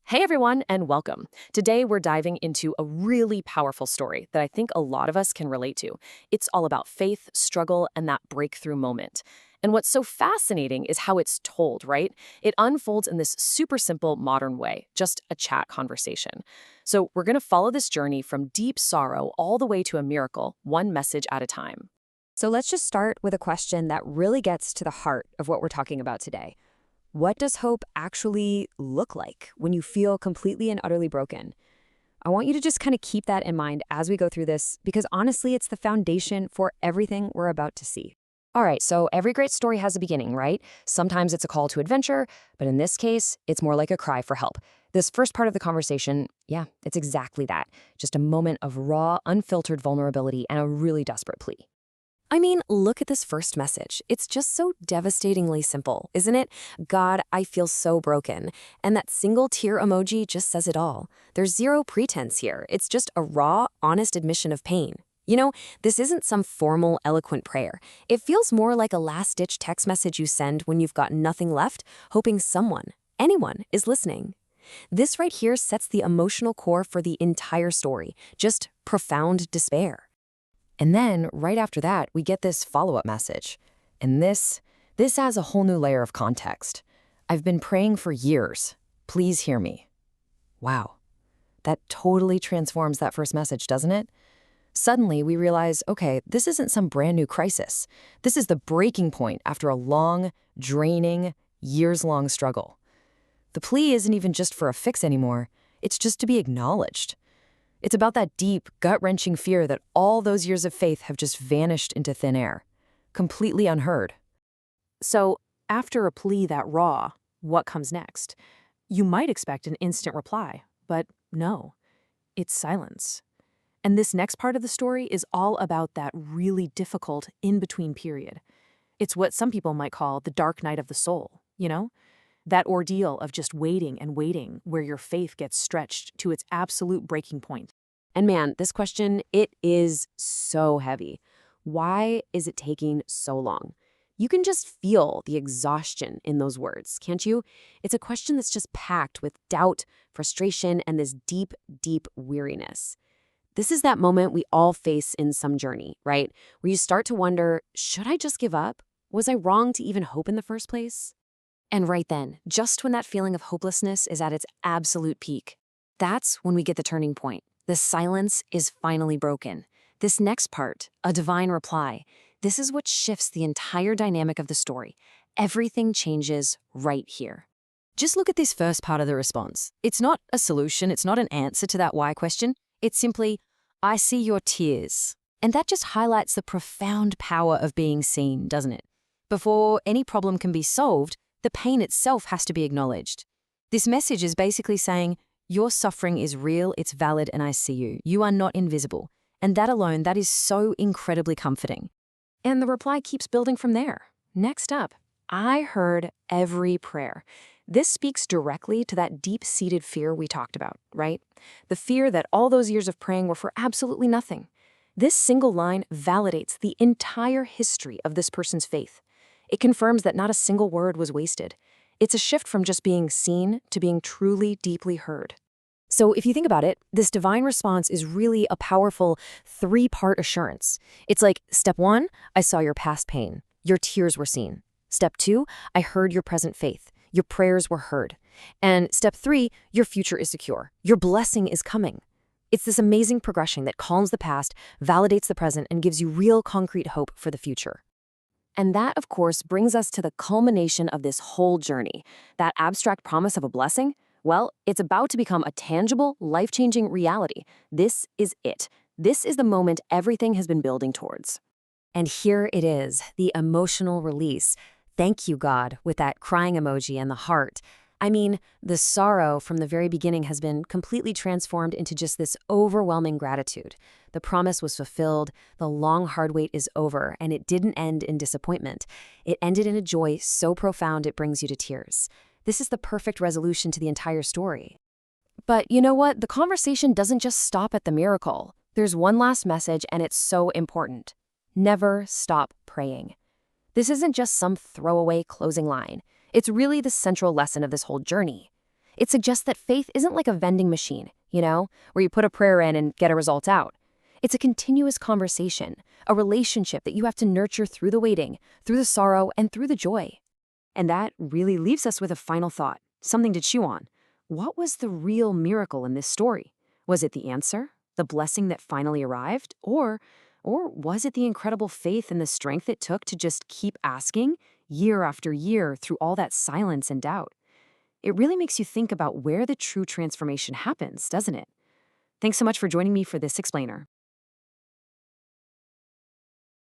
Hey everyone, and welcome. Today we're diving into a really powerful story that I think a lot of us can relate to. It's all about faith, struggle, and that breakthrough moment. And what's so fascinating is how it's told, right? It unfolds in this super simple modern way, just a chat conversation. So we're going to follow this journey from deep sorrow all the way to a miracle, one message at a time. So let's just start with a question that really gets to the heart of what we're talking about today. What does hope actually look like when you feel completely and utterly broken? I want you to just kind of keep that in mind as we go through this, because honestly, it's the foundation for everything we're about to see. All right, so every great story has a beginning, right? Sometimes it's a call to adventure, but in this case, it's more like a cry for help. This first part of the conversation, yeah, it's exactly that. Just a moment of raw, unfiltered vulnerability and a really desperate plea. I mean, look at this first message. It's just so devastatingly simple, isn't it? God, I feel so broken. And that single tear emoji just says it all. There's zero pretense here. It's just a raw, honest admission of pain. This isn't some formal, eloquent prayer. It feels more like a last-ditch text message you send when you've got nothing left, hoping someone, anyone, is listening. This right here sets the emotional core for the entire story, just profound despair. And then, right after that, we get this follow-up message. And this adds a whole new layer of context. I've been praying for years. Please hear me. Wow. That totally transforms that first message, doesn't it? Suddenly, we realize, okay, this isn't some brand new crisis. This is the breaking point after a long, draining, years-long struggle. The plea isn't even just for a fix anymore. It's just to be acknowledged. It's about that deep, gut-wrenching fear that all those years of faith have just vanished into thin air, completely unheard. So, after a plea that raw, what comes next? You might expect an instant reply, but no, it's silence. And this next part of the story is all about that really difficult in-between period. It's what some people might call the dark night of the soul, you know? That ordeal of just waiting and waiting where your faith gets stretched to its absolute breaking point. And man, this question, it is so heavy. Why is it taking so long? You can just feel the exhaustion in those words, can't you? It's a question that's just packed with doubt, frustration, and this deep, deep weariness. This is that moment we all face in some journey, right? Where you start to wonder, should I just give up? Was I wrong to even hope in the first place? And right then, just when that feeling of hopelessness is at its absolute peak, that's when we get the turning point. The silence is finally broken. This next part, a divine reply, this is what shifts the entire dynamic of the story. Everything changes right here. Just look at this first part of the response. It's not a solution, it's not an answer to that why question. It's simply, I see your tears. And that just highlights the profound power of being seen, doesn't it? Before any problem can be solved, the pain itself has to be acknowledged. This message is basically saying, your suffering is real, it's valid, and I see you. You are not invisible. And that alone, that is so incredibly comforting. And the reply keeps building from there. Next up, I heard every prayer. This speaks directly to that deep-seated fear we talked about, right? The fear that all those years of praying were for absolutely nothing. This single line validates the entire history of this person's faith. It confirms that not a single word was wasted. It's a shift from just being seen to being truly, deeply heard. So if you think about it, this divine response is really a powerful three-part assurance. It's like, step 1, I saw your past pain. Your tears were seen. Step 2, I heard your present faith. Your prayers were heard. And step 3, your future is secure. Your blessing is coming. It's this amazing progression that calms the past, validates the present, and gives you real concrete hope for the future. And that, of course, brings us to the culmination of this whole journey. That abstract promise of a blessing, well, it's about to become a tangible, life-changing reality. This is it. This is the moment everything has been building towards. And here it is, the emotional release. Thank you, God, with that crying emoji and the heart. I mean, the sorrow from the very beginning has been completely transformed into just this overwhelming gratitude. The promise was fulfilled, the long, hard wait is over, and it didn't end in disappointment. It ended in a joy so profound it brings you to tears. This is the perfect resolution to the entire story. But you know what? The conversation doesn't just stop at the miracle. There's one last message, and it's so important. Never stop praying. This isn't just some throwaway closing line. It's really the central lesson of this whole journey. It suggests that faith isn't like a vending machine, where you put a prayer in and get a result out. It's a continuous conversation, a relationship that you have to nurture through the waiting, through the sorrow, and through the joy. And that really leaves us with a final thought, something to chew on. What was the real miracle in this story? Was it the answer, the blessing that finally arrived? Or was it the incredible faith and the strength it took to just keep asking, year after year, through all that silence and doubt? It really makes you think about where the true transformation happens, doesn't it? Thanks so much for joining me for this explainer.